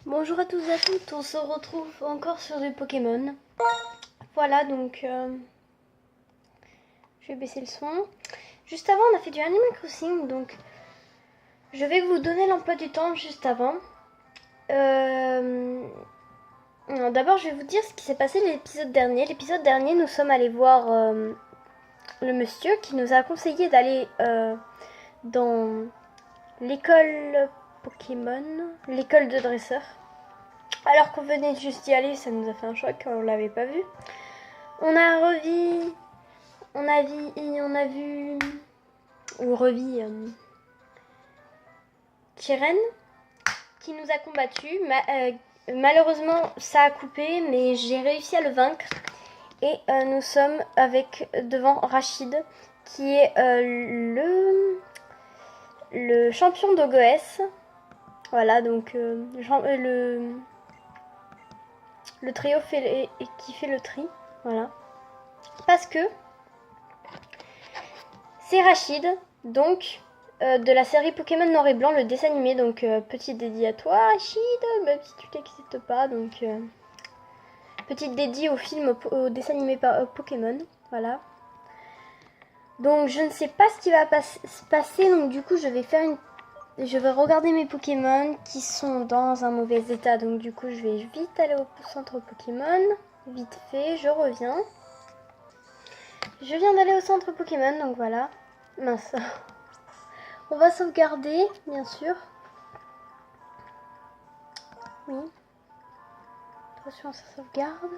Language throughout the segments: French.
Bonjour à tous et à toutes, on se retrouve encore sur des Pokémon. Voilà, donc je vais baisser le son. Juste avant, on a fait du Animal Crossing, donc je vais vous donner l'emploi du temps juste avant. D'abord, je vais vous dire ce qui s'est passé l'épisode dernier. L'épisode dernier, nous sommes allés voir le monsieur qui nous a conseillé d'aller dans l'école Pokémon, l'école de dresseurs. Alors qu'on venait juste d'y aller, ça nous a fait un choc, on l'avait pas vu. On a vu ou revu Tyren qui nous a combattus. Malheureusement, ça a coupé, mais j'ai réussi à le vaincre. Et nous sommes devant Rachid, qui est le champion d'OGS. Voilà, donc le trio qui fait le tri. Voilà. Parce que c'est Rachid, donc de la série Pokémon Noir et Blanc, le dessin animé. Donc petite dédie à toi, Rachid, même si tu t'excites pas. Donc petite dédie au film, au dessin animé Pokémon. Voilà. Donc je ne sais pas ce qui va se passer. Donc du coup je vais regarder mes Pokémon qui sont dans un mauvais état. Donc du coup je vais vite aller au centre Pokémon. Vite fait, je reviens. Je viens d'aller au centre Pokémon, donc voilà. Mince. On va sauvegarder, bien sûr. Oui. Attention, ça sauvegarde.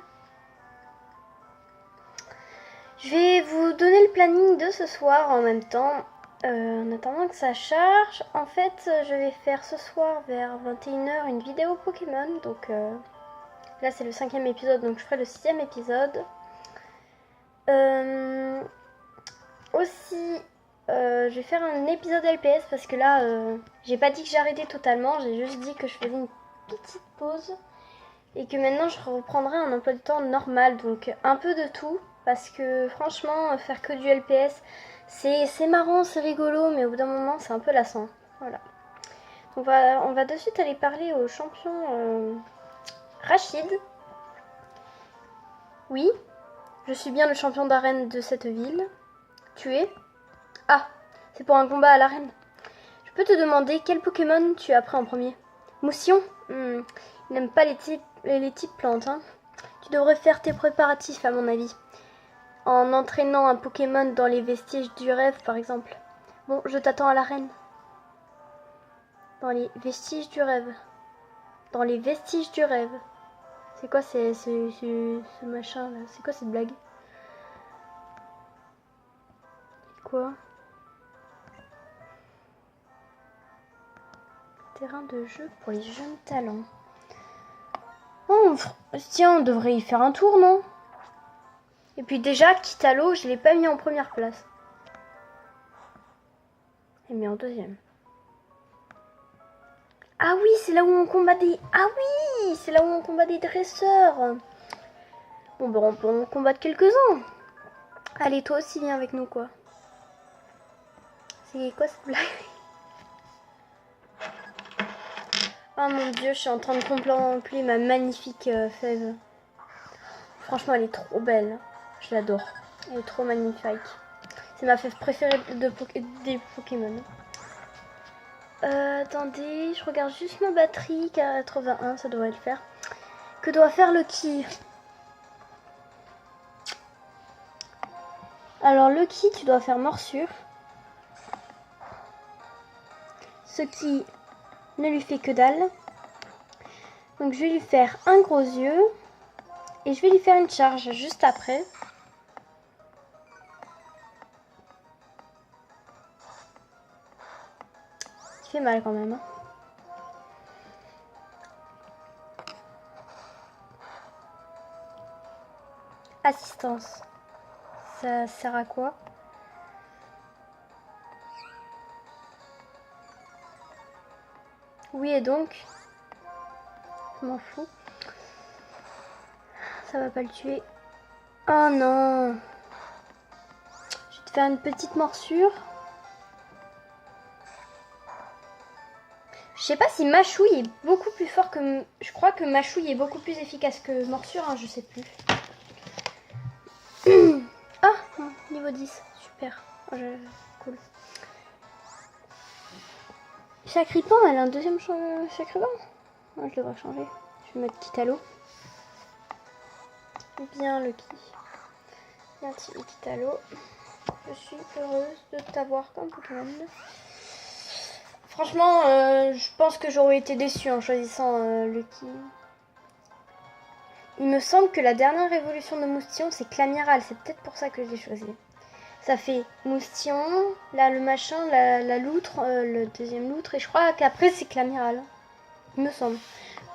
Je vais vous donner le planning de ce soir en même temps. En attendant que ça charge. En fait, je vais faire ce soir vers 21h une vidéo Pokémon. Donc là, c'est le 5e épisode, donc je ferai le 6e épisode. Aussi, je vais faire un épisode LPS parce que là, j'ai pas dit que j'arrêtais totalement, j'ai juste dit que je faisais une petite pause et que maintenant je reprendrai un emploi du temps normal, donc un peu de tout parce que franchement, faire que du LPS, c'est marrant, c'est rigolo, mais au bout d'un moment, c'est un peu lassant. Voilà. On va de suite aller parler au champion Rachid. Oui, je suis bien le champion d'arène de cette ville. Tu es ? Ah, c'est pour un combat à l'arène. Je peux te demander quel Pokémon tu as pris en premier ? Moussion ? Il n'aime pas les types plantes. Hein. Tu devrais faire tes préparatifs à mon avis. En entraînant un Pokémon dans les vestiges du rêve par exemple. Bon, je t'attends à l'arène. Dans les vestiges du rêve. Dans les vestiges du rêve. C'est quoi ce machin là ? C'est quoi cette blague ? Quoi ? Terrain de jeu pour les jeunes talents. Oh, tiens, on devrait y faire un tour, non ? Et puis déjà, quitte à l'eau, je l'ai pas mis en première place. Je l'ai mis en deuxième. Ah oui, c'est là où on combat des... Ah oui, c'est là où on combat des dresseurs. Bon, ben on peut en combattre quelques-uns. Allez, toi aussi, viens avec nous, quoi. C'est quoi cette blague ? Oh mon dieu, je suis en train de contempler ma magnifique fève. Franchement, elle est trop belle. Je l'adore. Elle est trop magnifique. C'est ma fève préférée des Pokémon. Attendez, je regarde juste ma batterie. 81, ça devrait le faire. Que doit faire Lucky ? Alors Lucky, tu dois faire morsure. Ce qui ne lui fait que dalle. Donc je vais lui faire un gros yeux. Et je vais lui faire une charge juste après. Ça fait mal quand même. Hein. Assistance. Ça sert à quoi ? Oui et donc ? Je m'en fous. Ça va pas le tuer. Oh non. Je vais te faire une petite morsure. Je sais pas si Machouille est beaucoup plus fort que... Je crois que Machouille est beaucoup plus efficace que Morsure, hein, je sais plus. Ah, niveau 10, super. Oh, cool. Sacripant, elle a un deuxième Sacripant. Oh, je devrais changer. Je vais mettre Kitalo. Bien Lucky. Bien Kitalo. Je suis heureuse de t'avoir comme Pokémon. Franchement, je pense que j'aurais été déçue en choisissant Lucky. Il me semble que la dernière évolution de Moustillon, c'est Clamiral. C'est peut-être pour ça que je l'ai choisi. Ça fait Moustillon, là le machin, la loutre, le deuxième loutre. Et je crois qu'après, c'est Clamiral. Il me semble.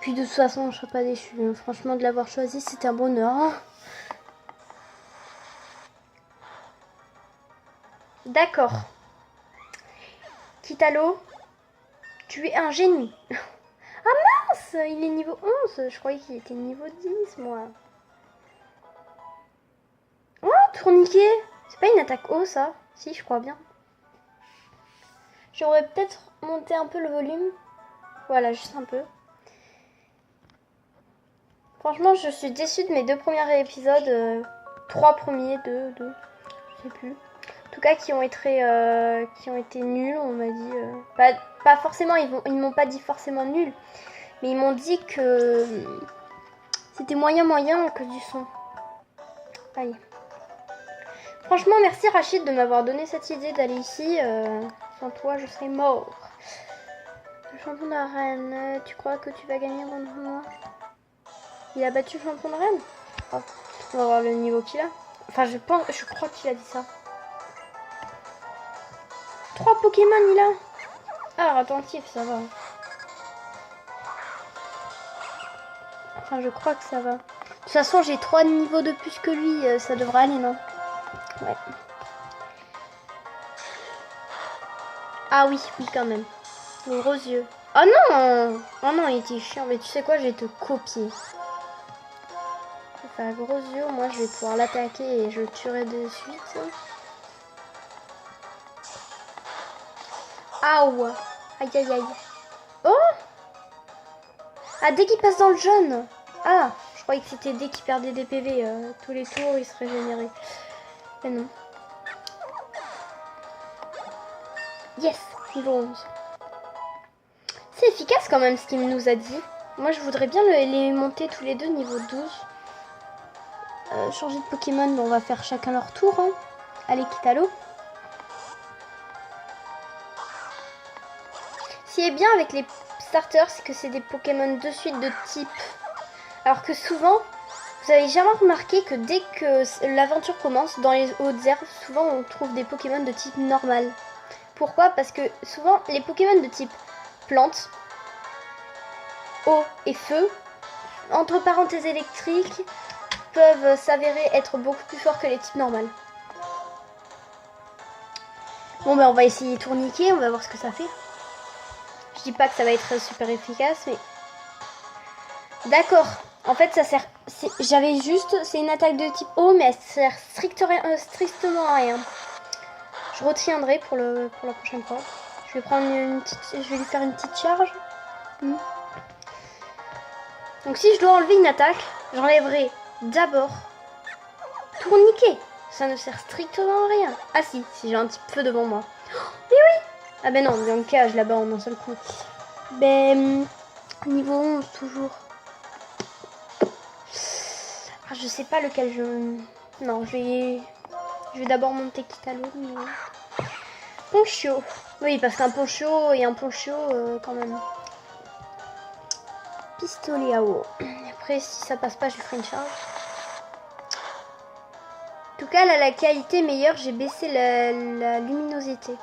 Puis de toute façon, je ne serais pas déçue. Franchement, de l'avoir choisi, c'était un bonheur. D'accord. Kitalo, tu es un génie. Ah mince, il est niveau 11. Je croyais qu'il était niveau 10, moi. Oh, tourniquet. C'est pas une attaque haut, ça? Si, je crois bien. J'aurais peut-être monté un peu le volume. Voilà, juste un peu. Franchement, je suis déçue de mes 2 premiers épisodes. 3 premiers, 2, je sais plus. En tout cas, qui ont été nuls, on m'a dit. Pas forcément, ils m'ont pas dit forcément nuls. Mais ils m'ont dit que c'était moyen à cause du son. Aïe. Franchement, merci Rachid de m'avoir donné cette idée d'aller ici. Sans toi, je serais mort. Le champion de la reine, tu crois que tu vas gagner contre moi? Il a battu le champion de reine? Oh, on va voir le niveau qu'il a. Enfin, je crois qu'il a dit ça. 3 Pokémon, il a. Ah, attentif, ça va. Enfin, je crois que ça va. De toute façon, j'ai 3 niveaux de plus que lui. Ça devrait aller, non? Ouais. Ah oui, quand même. Les gros yeux. Oh non! Oh non, il était chiant. Mais tu sais quoi, je vais te copier. Je vais faire gros yeux. Moi, je vais pouvoir l'attaquer et je le tuerai de suite. Aouh! Aïe, aïe, aïe. Oh! Ah, dès qu'il passe dans le jaune. Ah, je croyais que c'était dès qu'il perdait des PV. Tous les tours, il se régénérait. Mais non. Yes, niveau 11. C'est efficace quand même ce qu'il nous a dit. Moi, je voudrais bien les monter tous les deux niveau 12. Changer de Pokémon, on va faire chacun leur tour. Hein. Allez, Kitalo. Ce qui est bien avec les starters, c'est que c'est des Pokémon de suite de type. Alors que souvent, vous avez jamais remarqué que dès que l'aventure commence, dans les hautes herbes, souvent on trouve des Pokémon de type normal. Pourquoi? Parce que souvent, les Pokémon de type plante, eau et feu, entre parenthèses électriques, peuvent s'avérer être beaucoup plus forts que les types normales. Bon, ben on va essayer tourniquet, on va voir ce que ça fait. Je dis pas que ça va être super efficace, mais... D'accord. En fait, ça sert... J'avais juste... C'est une attaque de type eau, mais elle sert strictement à rien. Je retiendrai pour la prochaine fois. Je vais prendre je vais lui faire une petite charge. Donc si je dois enlever une attaque, j'enlèverai d'abord tourniquet. Ça ne sert strictement à rien. Ah si j'ai un petit feu devant moi. Oh, mais oui. Ah ben non, Bianca, je la bats en un seul coup. Ben, niveau 11 toujours. Ah, je sais pas lequel je... Non, je vais d'abord monter Kitalo. Mais... Ponchio. Oui, parce qu'un Ponchio et un Ponchio, quand même. Pistolet à eau. Après, si ça passe pas, je lui ferai une charge. En tout cas, là, la qualité meilleure, j'ai baissé la luminosité.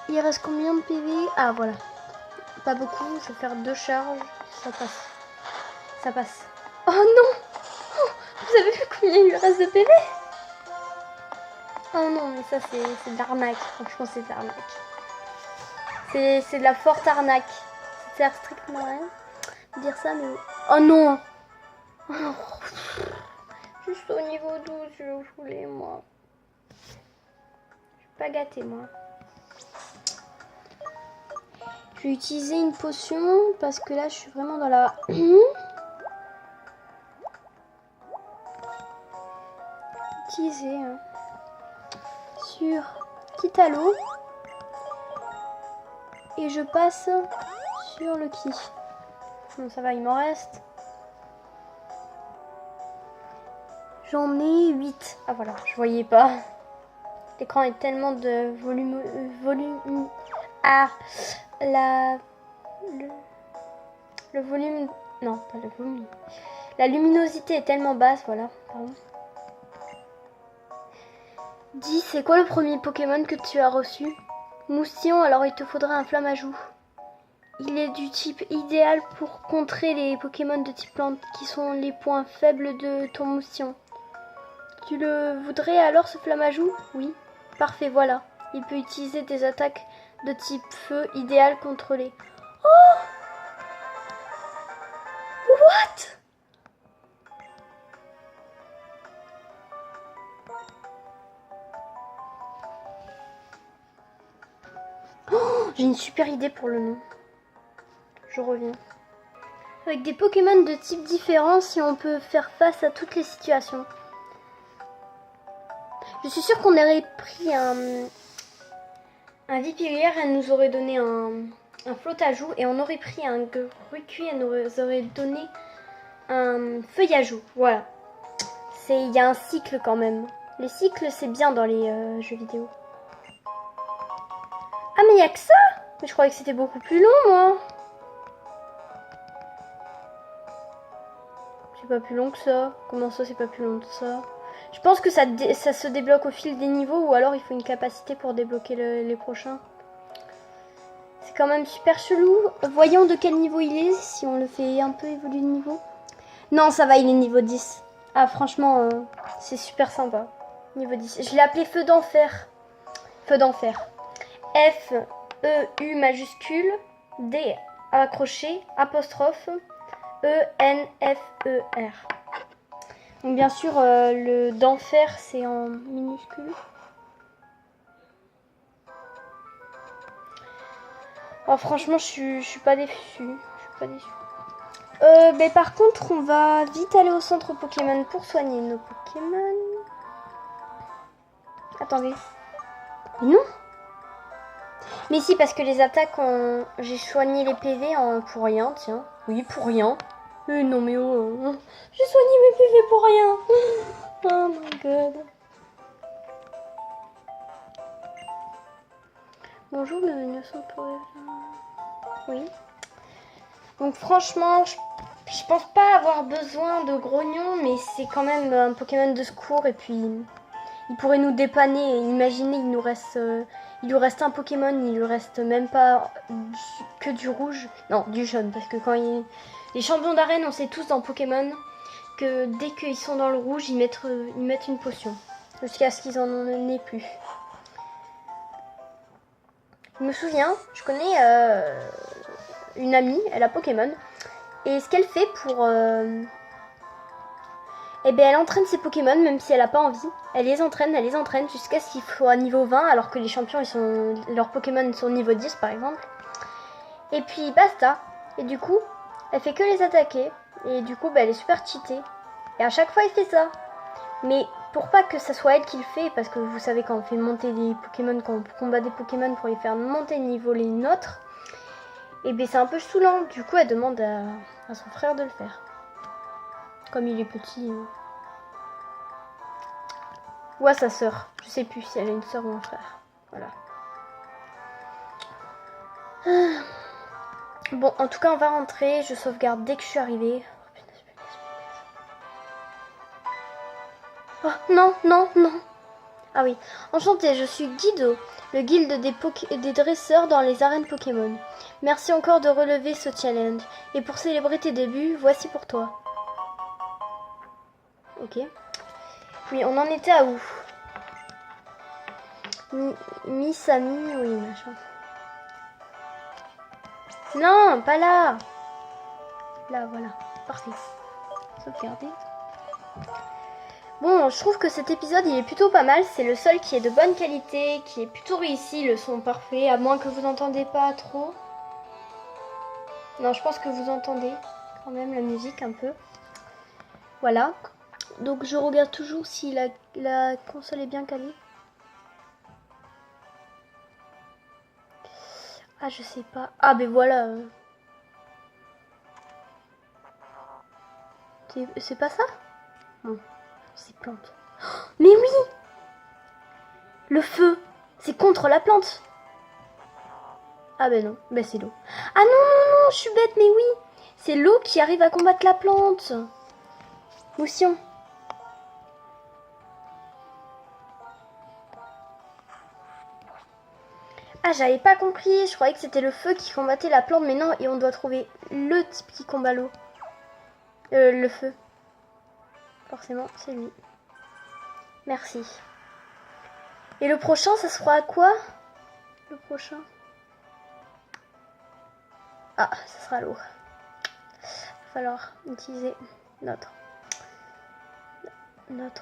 Il reste combien de PV? Ah, voilà. Pas beaucoup, je vais faire 2 charges. Ça passe. Ça passe. Oh non! Oh, vous avez vu combien il lui reste de PV? Oh non, mais ça, c'est de l'arnaque. Franchement, c'est de l'arnaque. C'est de la forte arnaque. Ça sert strictement rien de dire ça, mais... Oh non! Oh. Juste au niveau 12, je voulais, moi. Je suis pas gâtée, moi. Je vais utiliser une potion parce que là je suis vraiment dans la... Utiliser sur Kitalo. Et je passe sur le qui. Bon, ça va, il m'en reste. J'en ai 8. Ah voilà, je voyais pas. L'écran est tellement de volume. Ah, le volume. Non, pas le volume. La luminosité est tellement basse, voilà. Pardon. Dis, c'est quoi le premier Pokémon que tu as reçu? Moustillon, alors il te faudra un Flammajou. Il est du type idéal pour contrer les Pokémon de type plante qui sont les points faibles de ton Moustillon. Tu le voudrais alors ce Flammajou? Oui. Parfait, voilà. Il peut utiliser des attaques de type feu idéal contre les... Oh! What? Oh, j'ai une super idée pour le nom. Je reviens. Avec des Pokémon de types différents, si on peut faire face à toutes les situations. Je suis sûre qu'on aurait pris un Vipillière, elle nous aurait donné un Flottajout, et on aurait pris un Grucuit, elle nous aurait donné un Feuillajou. Voilà. Il y a un cycle quand même. Les cycles, c'est bien dans les jeux vidéo. Ah, mais il n'y a que ça? Mais je croyais que c'était beaucoup plus long, moi. C'est pas plus long que ça. Comment ça, c'est pas plus long que ça? Je pense que ça se débloque au fil des niveaux, ou alors il faut une capacité pour débloquer les prochains. C'est quand même super chelou. Voyons de quel niveau il est, si on le fait un peu évoluer de niveau. Non, ça va, il est niveau 10. Ah, franchement, c'est super sympa. Niveau 10. Je l'ai appelé Feu d'Enfer. Feu d'Enfer. F-E-U majuscule, D accroché, apostrophe, E-N-F-E-R. Donc bien sûr, le d'enfer, c'est en minuscule. Oh, franchement, je suis pas déçue. Je suis pas déçue. Mais par contre, on va vite aller au centre Pokémon pour soigner nos Pokémon. Attendez. Mais non. Mais si, parce que les attaques, j'ai soigné les PV pour rien, tiens. Oui, pour rien. Non mais oh, j'ai soigné mes PV pour rien. Oh my god. Bonjour, bienvenue au centre pour... Oui. Donc franchement, je pense pas avoir besoin de Grognon, mais c'est quand même un Pokémon de secours, et puis il pourrait nous dépanner. Imaginez, il lui reste un Pokémon, il lui reste même pas que du rouge, non, du jaune, parce que quand les champions d'arène, on sait tous dans Pokémon que dès qu'ils sont dans le rouge, ils mettent une potion, jusqu'à ce qu'ils en aient plus. Je me souviens, je connais une amie, elle a Pokémon, et ce qu'elle fait pour... Eh bien, elle entraîne ses Pokémon, même si elle n'a pas envie. Elle les entraîne jusqu'à ce qu'ils soient niveau 20, alors que les champions, leurs Pokémon sont niveau 10 par exemple. Et puis basta. Et du coup, elle fait que les attaquer. Et du coup, elle est super cheatée. Et à chaque fois, elle fait ça. Mais pour pas que ça soit elle qui le fait, parce que vous savez, quand on fait monter des Pokémon, quand on combat des Pokémon pour les faire monter de niveau les nôtres, et bien c'est un peu saoulant. Du coup, elle demande à son frère de le faire. Comme il est petit. Ou à sa sœur. Je sais plus si elle a une sœur ou un frère. Voilà. Bon, en tout cas, on va rentrer. Je sauvegarde dès que je suis arrivée. Oh, non, non, non. Ah oui. Enchantée, je suis Guido, le guilde des dresseurs dans les arènes Pokémon. Merci encore de relever ce challenge. Et pour célébrer tes débuts, voici pour toi. Ok. Oui, on en était à où? Misami, oui, machin. Non, pas là. Là, voilà. Parfait. Sauvegarder. Bon, je trouve que cet épisode, il est plutôt pas mal. C'est le seul qui est de bonne qualité, qui est plutôt réussi. Le son parfait, à moins que vous n'entendez pas trop. Non, je pense que vous entendez quand même la musique un peu. Voilà. Donc je regarde toujours si la console est bien calée. Ah, je sais pas. Ah, ben voilà. C'est pas ça? Non, c'est plante. Mais oui! Le feu! C'est contre la plante! Ah ben non, ben c'est l'eau. Ah non, non, non, je suis bête, mais oui! C'est l'eau qui arrive à combattre la plante! Moussion. Ah, j'avais pas compris, je croyais que c'était le feu qui combattait la plante, mais non, et on doit trouver le type qui combat l'eau. Le feu. Forcément, c'est lui. Merci. Et le prochain, ça sera à quoi? Le prochain? Ah, ça sera l'eau. Il va falloir utiliser notre. Non,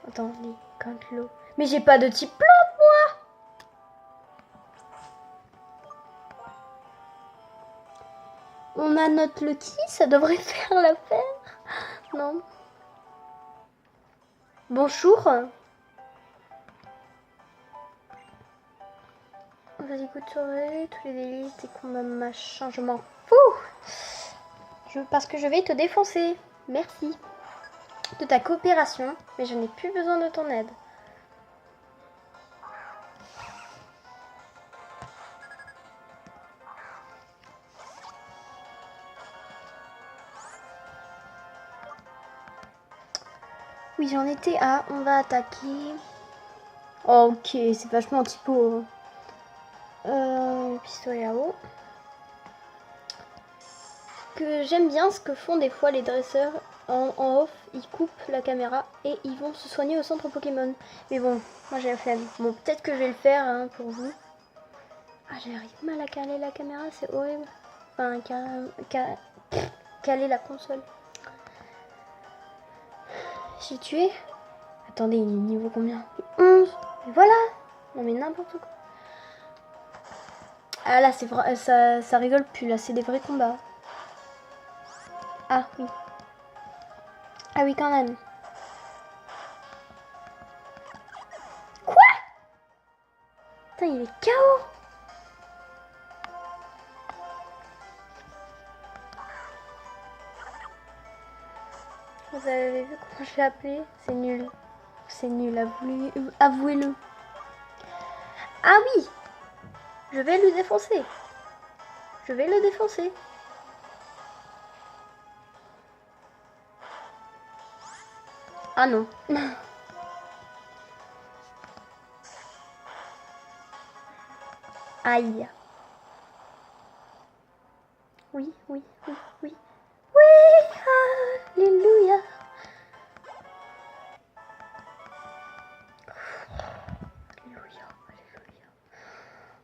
attends, quand l'eau. Mais j'ai pas de type plante, moi! On a notre Lucky, ça devrait faire l'affaire. Non. Bonjour. Vas-y, couturer, tous les délices, des combats machin, je m'en fous. Parce que je vais te défoncer. Merci de ta coopération, mais je n'ai plus besoin de ton aide. Oui, j'en étais à. On va attaquer. Oh, ok, c'est vachement typo. Pistolet à eau. Que j'aime bien ce que font des fois les dresseurs en off. Ils coupent la caméra et ils vont se soigner au centre Pokémon. Mais bon, moi j'ai la flemme. Bon, peut-être que je vais le faire hein, pour vous. Ah, j'arrive mal à caler la caméra, c'est horrible. Enfin, caler la console. J'ai tué. Attendez, il est niveau combien? 11. Et voilà. Non mais n'importe quoi. Ah là, c'est vrai, ça rigole plus. Là, c'est des vrais combats. Ah oui. Ah oui, quand même. Quoi? Putain, il est KO. Vous avez vu comment je l'ai appelé? C'est nul. C'est nul, avouez-le. Ah oui. Je vais le défoncer. Je vais le défoncer. Ah non. Aïe. Oui, oui, oui, oui. Oui, alléluia. Alléluia, alléluia.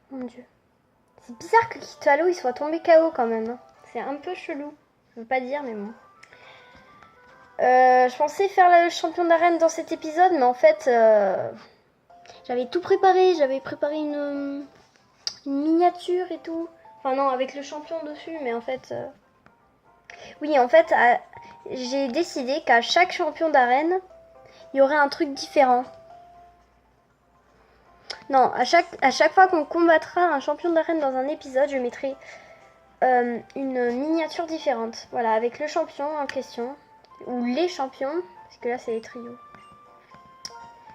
Mon Dieu. C'est bizarre que Kitalo il soit tombé KO quand même. Hein. C'est un peu chelou. Je veux pas dire, mais bon. Je pensais faire le champion d'arène dans cet épisode, mais en fait, j'avais tout préparé. J'avais préparé une miniature et tout. Enfin non, avec le champion dessus, mais en fait... Oui, en fait, j'ai décidé qu'à chaque champion d'arène, il y aurait un truc différent. Non, à chaque fois qu'on combattra un champion d'arène dans un épisode, je mettrai une miniature différente. Voilà, avec le champion en question. Ou les champions, parce que là c'est les trios.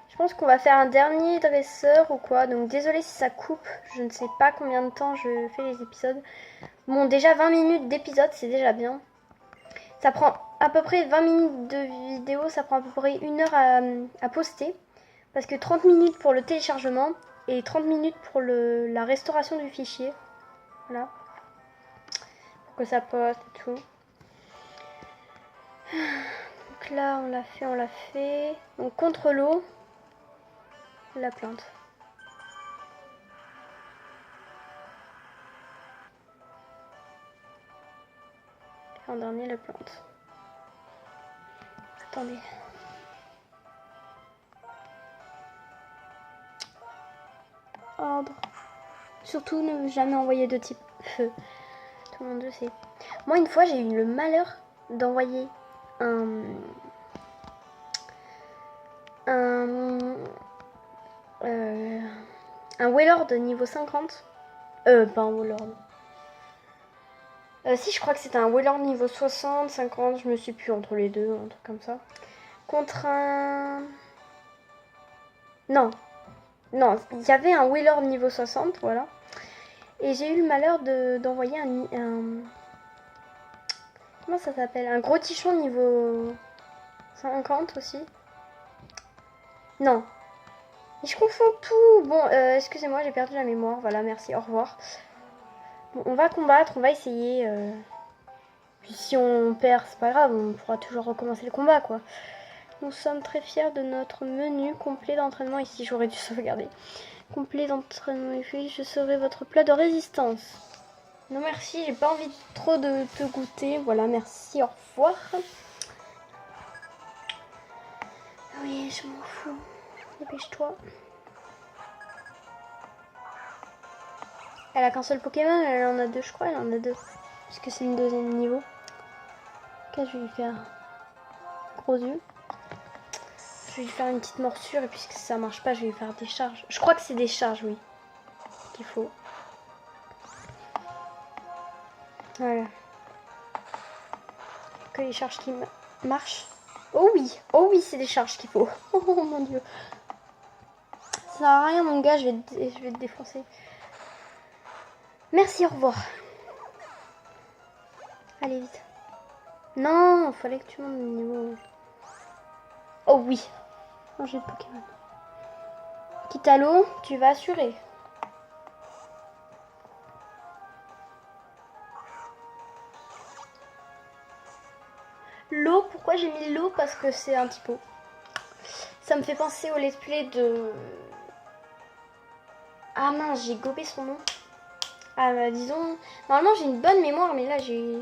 Je pense qu'on va faire un dernier dresseur ou quoi. Donc désolé si ça coupe. Je ne sais pas combien de temps je fais les épisodes. Bon, déjà 20 minutes d'épisode, c'est déjà bien. Ça prend à peu près 20 minutes de vidéo. Ça prend à peu près 1 heure à poster. Parce que 30 minutes pour le téléchargement et 30 minutes pour la restauration du fichier. Voilà. Pour que ça poste et tout. Donc là, on l'a fait. Donc contre l'eau, la plante. Et en dernier, la plante. Attendez. Ordre. Surtout ne jamais envoyer de type Feu. Tout le monde le sait. Moi, une fois, j'ai eu le malheur d'envoyer un Wailord niveau 50. Pas un Wailord. Si, je crois que c'était un Wailord niveau 60, 50, je me suis plus entre les deux, un truc comme ça. Contre un... Non, il y avait un Wailord niveau 60, voilà. Et j'ai eu le malheur d'envoyer un... Comment ça s'appelle? Un gros tichon niveau 50 aussi. Non. Mais je confonds tout. Bon, excusez-moi, j'ai perdu la mémoire. Voilà, merci, au revoir. Bon, on va combattre, on va essayer. Puis si on perd, c'est pas grave, on pourra toujours recommencer le combat, quoi. Nous sommes très fiers de notre menu complet d'entraînement ici. J'aurais dû sauvegarder. Complet d'entraînement ici, je serai votre plat de résistance. Non merci, j'ai pas envie trop de te goûter. Voilà, merci, au revoir. Oui, je m'en fous. Dépêche-toi. Elle a qu'un seul Pokémon, elle en a deux, je crois. Elle en a deux. Parce que c'est une deuxième niveau. Ok, je vais lui faire gros yeux. Je vais lui faire une petite morsure et puisque ça marche pas, je vais lui faire des charges. Je crois que c'est des charges, oui. Qu'il faut. Voilà. Que les charges qui marchent. Oh oui, c'est des charges qu'il faut. Oh mon dieu. Ça sert à rien mon gars, je vais te défoncer. Merci, au revoir. Allez vite. Non, fallait que tu montes le niveau. Oh oui. Un jeu de Pokémon. Kitalo, tu vas assurer. L'eau, pourquoi j'ai mis l'eau? Parce que c'est un typo. Ça me fait penser au let's play de... Ah mince, j'ai gobé son nom. Ah bah disons... Normalement j'ai une bonne mémoire, mais là j'ai...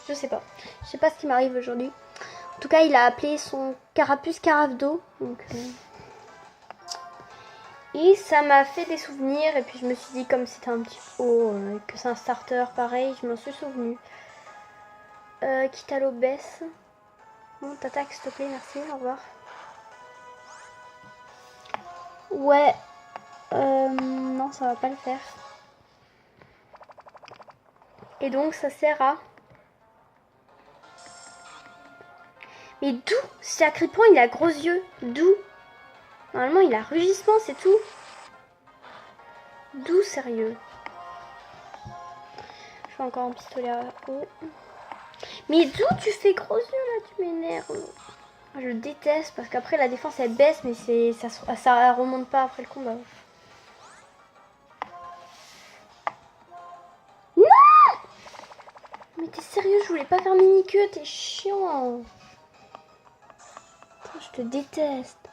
Je sais pas. Je sais pas ce qui m'arrive aujourd'hui. En tout cas, il a appelé son Carapuce Caravdo. Donc, et ça m'a fait des souvenirs. Et puis je me suis dit, comme c'était un petit peu... que c'est un starter, pareil, je m'en suis souvenu. Kitalo baisse. Bon, t'attaques s'il te plaît, merci, au revoir. Ouais. Non, ça va pas le faire. Et donc, ça sert à... Mais d'où? Si Acripant, il a gros yeux. D'où? Normalement, il a rugissement, c'est tout. D'où, sérieux? Je fais encore un pistolet à eau. Mais d'où tu fais gros yeux, là? Tu m'énerves. Je déteste, parce qu'après, la défense, elle baisse, mais ça remonte pas après le combat. Non! Mais t'es sérieux, je voulais pas faire mini-queue, t'es chiant. Putain, je te déteste.